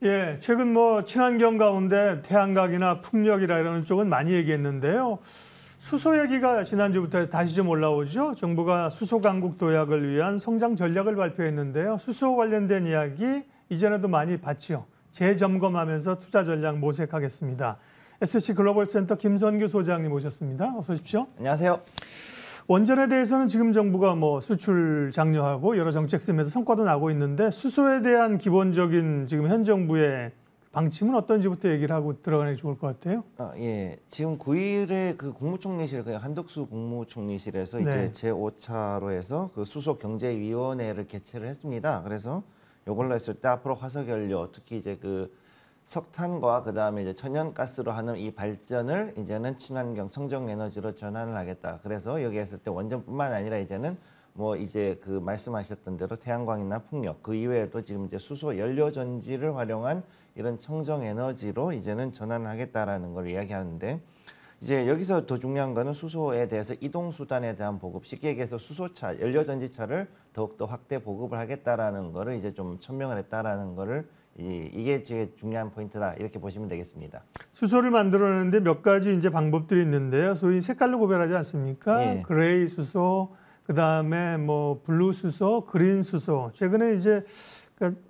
예, 최근 뭐 친환경 가운데 태양광이나 풍력이라 이러는 쪽은 많이 얘기했는데요. 수소 얘기가 지난주부터 다시 좀 올라오죠. 정부가 수소 강국 도약을 위한 성장 전략을 발표했는데요. 수소 관련된 이야기 이전에도 많이 봤죠. 재점검하면서 투자 전략 모색하겠습니다. SC 글로벌 센터 김선규 소장님 모셨습니다. 어서 오십시오. 안녕하세요. 원전에 대해서는 지금 정부가 뭐 수출 장려하고 여러 정책 쓰면서 성과도 나고 있는데 수소에 대한 기본적인 지금 현 정부의 방침은 어떤지부터 얘기를 하고 들어가는 게 좋을 것 같아요. 예. 지금 9일에 그 국무총리실, 그 한덕수 국무총리실에서 이제 제5차로 해서 그 수소경제위원회를 개최를 했습니다. 그래서 이걸로 했을 때 앞으로 화석연료, 특히 이제 그 석탄과 그다음에 이제 천연가스로 하는 이 발전을 이제는 친환경 청정에너지로 전환을 하겠다. 그래서 여기 했을 때 원전뿐만 아니라 이제는 뭐 이제 그 말씀하셨던 대로 태양광이나 풍력 그 이외에도 지금 이제 수소 연료 전지를 활용한 이런 청정에너지로 이제는 전환하겠다라는 걸 이야기하는데, 이제 여기서 더 중요한 거는 수소에 대해서 이동 수단에 대한 보급, 쉽게 얘기해서 수소차, 연료 전지차를 더욱더 확대 보급을 하겠다라는 거를 이제 좀 천명을 했다라는 거를 이게 제일 중요한 포인트다, 이렇게 보시면 되겠습니다. 수소를 만들어내는데 몇 가지 이제 방법들이 있는데요. 소위 색깔로 구별하지 않습니까? 예. 그레이 수소, 그다음에 뭐 블루 수소, 그린 수소. 최근에 이제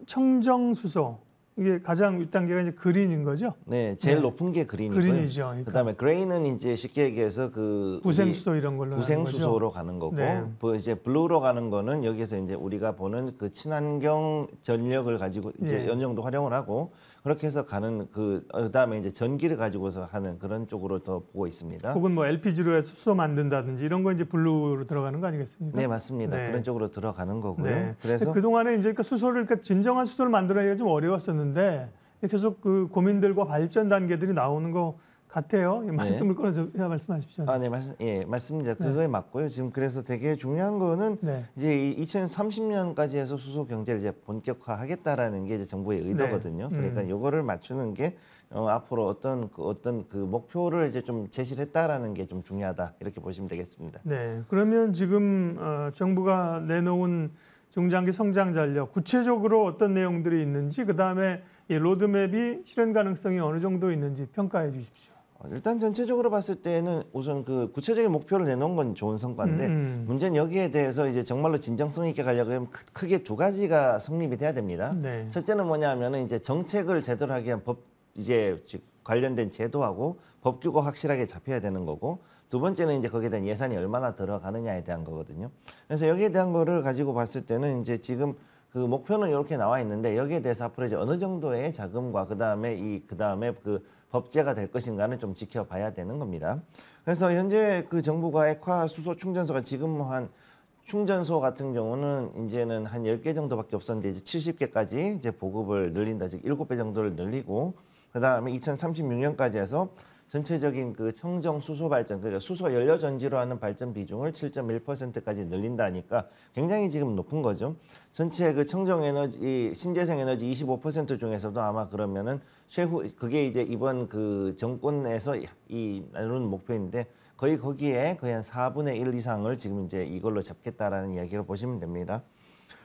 청정 수소. 이게 가장 윗단계가 이제 그린인 거죠? 네, 제일 높은 게 그린이고요. 그린이죠. 그러니까. 그다음에 그레이는 이제 쉽게 얘기해서 그 부생수소 이런 걸로 부생수소로 가는 거고, 네. 이제 블루로 가는 거는 여기서 이제 우리가 보는 그 친환경 전력을 가지고 이제 어느 정도 활용을 하고 그렇게 해서 가는 그다음에 이제 전기를 가지고서 하는 그런 쪽으로 더 보고 있습니다. 혹은 뭐 LPG로 해서 수소 만든다든지 이런 거 이제 블루로 들어가는 거 아니겠습니까? 네, 맞습니다. 네. 그런 쪽으로 들어가는 거고요. 네. 그래서 그 동안에 이제 수소를 진정한 수소를 만들어내기가 좀 어려웠었는데 계속 그 고민들과 발전 단계들이 나오는 것 같아요. 말씀을 꺼내서 말씀하십시오. 맞습니다. 그거에 맞고요. 지금 그래서 되게 중요한 거는 이제 2030년까지 해서 수소 경제를 이제 본격화하겠다라는 게 이제 정부의 의도거든요. 그러니까 이거를 맞추는 게 앞으로 어떤 그 목표를 이제 좀 제시를 했다라는 게 좀 중요하다, 이렇게 보시면 되겠습니다. 네. 그러면 지금 정부가 내놓은 중장기 성장 전략 구체적으로 어떤 내용들이 있는지, 그 다음에 이 로드맵이 실현 가능성이 어느 정도 있는지 평가해 주십시오. 일단 전체적으로 봤을 때는 우선 그 구체적인 목표를 내놓은 건 좋은 성과인데 문제는 여기에 대해서 이제 정말로 진정성 있게 가려면 크게 두 가지가 성립이 돼야 됩니다. 네. 첫째는 뭐냐면은 이제 정책을 제대로 하기 위한 이제 관련된 제도하고 법규가 확실하게 잡혀야 되는 거고, 두 번째는 이제 거기에 대한 예산이 얼마나 들어가느냐에 대한 거거든요. 그래서 여기에 대한 거를 가지고 봤을 때는 이제 지금 그 목표는 이렇게 나와 있는데 여기에 대해서 앞으로 이제 어느 정도의 자금과 그다음에 그 법제가 될 것인가는 좀 지켜봐야 되는 겁니다. 그래서 현재 그 정부가 액화 수소 충전소가 지금 한 충전소 같은 경우는 이제는 한 10개 정도밖에 없었는데 이제 70개까지 이제 보급을 늘린다. 즉 7배 정도를 늘리고, 그다음에 2036년까지 해서 전체적인 그 청정 수소 발전, 그러니까 수소 연료 전지로 하는 발전 비중을 7.1%까지 늘린다니까 굉장히 지금 높은 거죠. 전체 그 청정 에너지, 신재생 에너지 25% 중에서도 아마 그러면은 그게 이제 이번 그 정권에서 나누는 목표인데 거의 거기에 거의 한 4분의 1 이상을 지금 이제 이걸로 잡겠다라는 이야기를 보시면 됩니다.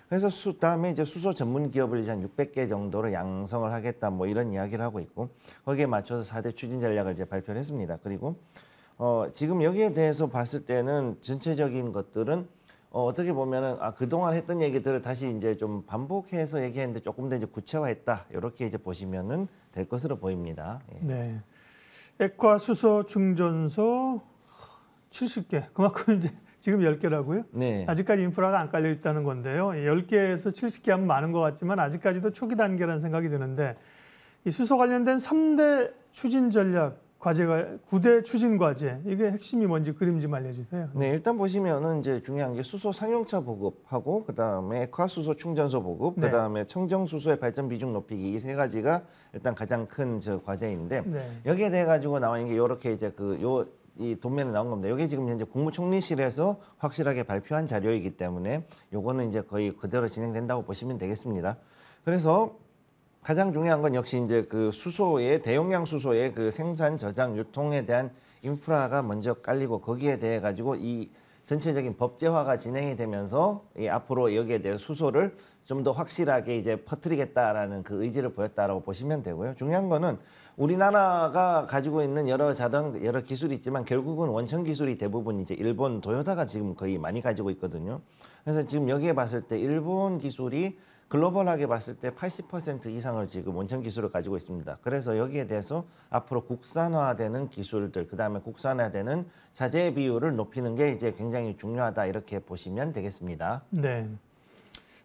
그래서 다음에 이제 수소 전문 기업을 이제 한 600개 정도로 양성을 하겠다, 뭐 이런 이야기를 하고 있고, 거기에 맞춰서 4대 추진 전략을 이제 발표를 했습니다. 그리고 지금 여기에 대해서 봤을 때는 전체적인 것들은 어떻게 보면은 그동안 했던 얘기들을 다시 이제 좀 반복해서 얘기했는데 조금 더 이제 구체화했다, 이렇게 이제 보시면은 될 것으로 보입니다. 예. 네. 액화 수소 충전소 70개, 그만큼 이제 지금 10개라고요? 네. 아직까지 인프라가 안 깔려 있다는 건데요. 10개에서 70개 하면 많은 것 같지만 아직까지도 초기 단계라는 생각이 드는데, 이 수소 관련된 3대 추진 전략 과제가 9대 추진 과제, 이게 핵심이 뭔지 그림 좀 알려주세요. 네, 일단 보시면은 이제 중요한 게 수소 상용차 보급하고 그다음에 액화 수소 충전소 보급, 그다음에 청정 수소의 발전 비중 높이기, 이 세 가지가 일단 가장 큰 과제인데 여기에 대해 가지고 나와 있는 게 이렇게 이제 이 도면에 나온 겁니다. 이게 지금 현재 국무총리실에서 확실하게 발표한 자료이기 때문에 요거는 이제 거의 그대로 진행된다고 보시면 되겠습니다. 그래서 가장 중요한 건 역시 이제 그 대용량 수소의 그 생산, 저장, 유통에 대한 인프라가 먼저 깔리고, 거기에 대해 가지고 전체적인 법제화가 진행이 되면서 이 앞으로 여기에 대해 수소를 좀 더 확실하게 이제 퍼뜨리겠다라는 그 의지를 보였다라고 보시면 되고요. 중요한 거는 우리나라가 가지고 있는 여러 기술이 있지만 결국은 원천 기술이 대부분 이제 일본 도요타가 지금 거의 많이 가지고 있거든요. 그래서 지금 여기에 봤을 때 일본 기술이 글로벌하게 봤을 때 80% 이상을 지금 원천 기술을 가지고 있습니다. 그래서 여기에 대해서 앞으로 국산화되는 기술들, 그다음에 국산화되는 자재 비율을 높이는 게 이제 굉장히 중요하다 이렇게 보시면 되겠습니다. 네.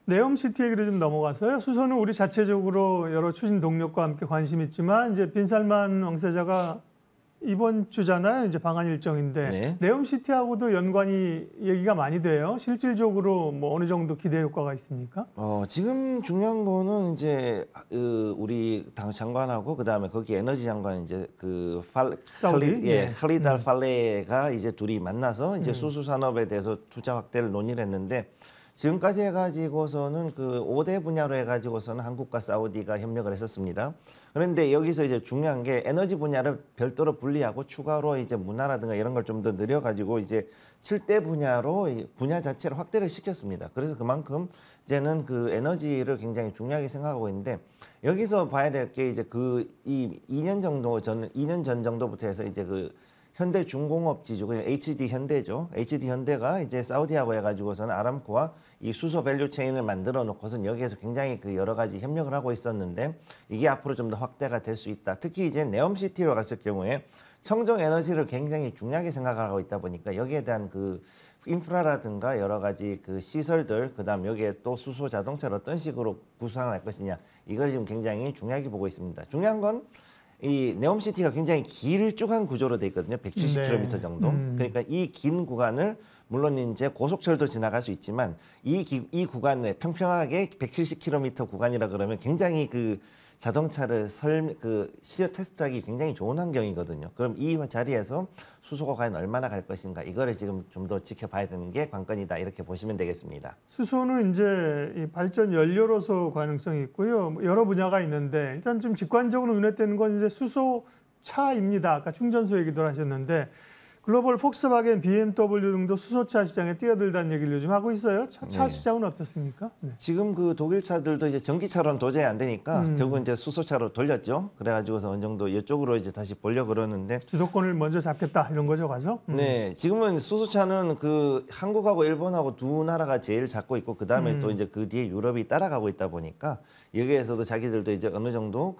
네옴시티 얘기를 좀 넘어가서요. 수소는 우리 자체적으로 여러 추진 동력과 함께 관심 있지만 이제 빈살만 왕세자가 이번 주잖아요. 이제 방한 일정인데 네. 네옴시티하고도 연관이 얘기가 많이 돼요. 실질적으로 뭐 어느 정도 기대 효과가 있습니까? 지금 중요한 거는 이제 우리 당 장관하고 그다음에 거기 에너지 장관 이제 사우디? 칼리드 알 팔레가 이제 둘이 만나서 이제 수소 산업에 대해서 투자 확대를 논의를 했는데 지금까지 해가지고서는 그 5대 분야로 해가지고서는 한국과 사우디가 협력을 했었습니다. 그런데 여기서 이제 중요한 게 에너지 분야를 별도로 분리하고 추가로 이제 문화라든가 이런 걸 좀 더 늘려가지고 이제 7대 분야로 분야 자체를 확대를 시켰습니다. 그래서 그만큼 이제는 그 에너지를 굉장히 중요하게 생각하고 있는데 여기서 봐야 될 게 이제 이 2년 전 정도부터 해서 이제 그 현대중공업 지주, 그냥 HD 현대죠. HD 현대가 이제 사우디하고 해가지고서는 아람코와 이 수소 밸류 체인을 만들어 놓고선 여기에서 굉장히 그 여러 가지 협력을 하고 있었는데 이게 앞으로 좀 더 확대가 될 수 있다. 특히 이제 네옴시티로 갔을 경우에 청정 에너지를 굉장히 중요하게 생각하고 있다 보니까 여기에 대한 그 인프라라든가 여러 가지 그 시설들, 그다음 여기에 또 수소 자동차를 어떤 식으로 구상을 할 것이냐 이걸 지금 굉장히 중요하게 보고 있습니다. 중요한 건 이 네옴시티가 굉장히 길쭉한 구조로 돼 있거든요. 170km 정도. 그러니까 이 긴 구간을 물론 이제 고속철도 지나갈 수 있지만 이 구간에 평평하게 170km 구간이라 그러면 굉장히 그 자동차를 시력 테스트하기 굉장히 좋은 환경이거든요. 그럼 이 자리에서 수소가 과연 얼마나 갈 것인가 이거를 지금 좀 더 지켜봐야 되는 게 관건이다 이렇게 보시면 되겠습니다. 수소는 이제 이 발전 연료로서 가능성이 있고요. 뭐 여러 분야가 있는데 일단 좀 직관적으로 눈에 띄는 건 이제 수소차입니다. 아까 충전소 얘기도 하셨는데 글로벌 폭스바겐, BMW 등도 수소차 시장에 뛰어들다는 얘기를 요즘 하고 있어요. 차 시장은 어떻습니까? 네. 지금 그 독일 차들도 이제 전기차로는 도저히 안 되니까 결국 이제 수소차로 돌렸죠. 그래가지고서 어느 정도 이쪽으로 이제 다시 보려고 그러는데 주도권을 먼저 잡겠다 이런 거죠, 가서? 네, 지금은 수소차는 그 한국하고 일본하고 두 나라가 제일 잡고 있고 그 다음에 또 이제 그 뒤에 유럽이 따라가고 있다 보니까 여기에서도 자기들도 이제 어느 정도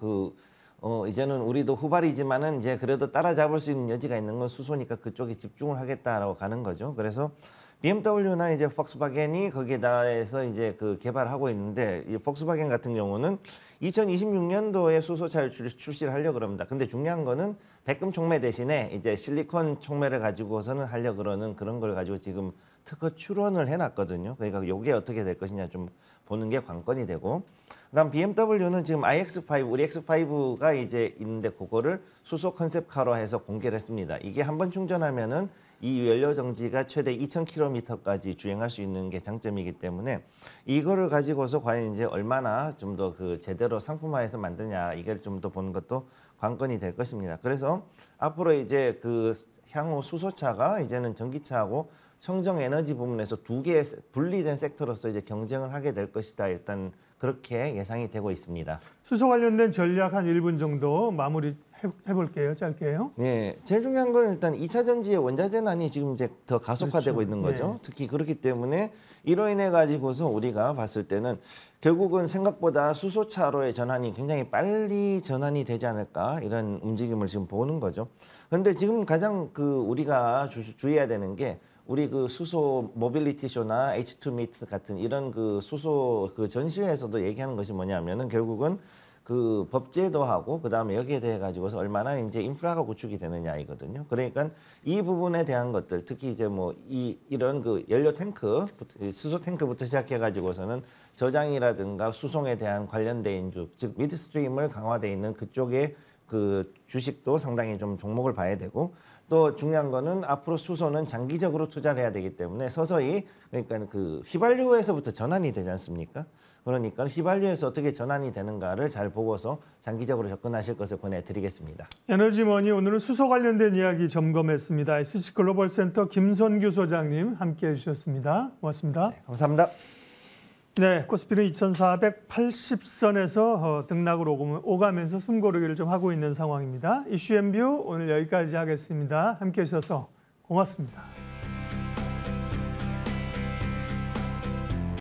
이제는 우리도 후발이지만은 이제 그래도 따라잡을 수 있는 여지가 있는 건 수소니까 그쪽에 집중을 하겠다라고 가는 거죠. 그래서 BMW나 이제 폭스바겐이 거기에 대해서 이제 그 개발하고 있는데 이 폭스바겐 같은 경우는 2026년도에 수소차를 출시를 하려고 그럽니다. 근데 중요한 거는 백금 촉매 대신에 이제 실리콘 촉매를 가지고서는 하려고 그러는 그런 걸 가지고 지금 특허 출원을 해놨거든요. 그러니까 이게 어떻게 될 것이냐 좀 보는 게 관건이 되고, 그다음 BMW는 지금 iX5, 우리 X5가 이제 있는데 그거를 수소 컨셉카로 해서 공개를 했습니다. 이게 한번 충전하면은 이 연료 정지가 최대 2,000km까지 주행할 수 있는 게 장점이기 때문에 이거를 가지고서 과연 이제 얼마나 좀 더 그 제대로 상품화해서 만드냐 이걸 좀 더 보는 것도 관건이 될 것입니다. 그래서 앞으로 이제 그 향후 수소차가 이제는 전기차하고 청정 에너지 부분에서 두 개의 분리된 섹터로서 이제 경쟁을 하게 될 것이다. 일단 그렇게 예상이 되고 있습니다. 수소 관련된 전략 한 1분 정도 마무리 해볼게요. 짧게요. 네, 제일 중요한 건 일단 2차 전지의 원자재난이 지금 이제 더 가속화되고 그렇죠. 있는 거죠. 네. 특히 그렇기 때문에 이로 인해 가지고서 우리가 봤을 때는 결국은 생각보다 수소차로의 전환이 굉장히 빨리 전환이 되지 않을까 이런 움직임을 지금 보는 거죠. 그런데 지금 가장 우리가 주의해야 되는 게 우리 그 수소 모빌리티 쇼나 H2 미트 같은 이런 그 수소 그 전시회에서도 얘기하는 것이 뭐냐면은 결국은 그 법제도하고 그다음에 여기에 대해 가지고서 얼마나 이제 인프라가 구축이 되느냐이거든요. 그러니까 이 부분에 대한 것들 특히 이제 뭐 이런 그 연료 탱크 수소 탱크부터 시작해 가지고서는 저장이라든가 수송에 대한 관련된 인주 즉 미드스트림을 강화돼 있는 그쪽에 그 주식도 상당히 좀 종목을 봐야 되고, 또 중요한 거는 앞으로 수소는 장기적으로 투자를 해야 되기 때문에 서서히 그러니까 그 휘발유에서부터 전환이 되지 않습니까? 그러니까 휘발유에서 어떻게 전환이 되는가를 잘 보고서 장기적으로 접근하실 것을 권해드리겠습니다. 에너지머니 오늘은 수소 관련된 이야기 점검했습니다. SC글로벌센터 김선규 소장님 함께해 주셨습니다. 고맙습니다. 네, 감사합니다. 네, 코스피는 2480선에서 등락을 오가면서 숨고르기를 좀 하고 있는 상황입니다. 이슈 앤뷰 오늘 여기까지 하겠습니다. 함께해 주셔서 고맙습니다.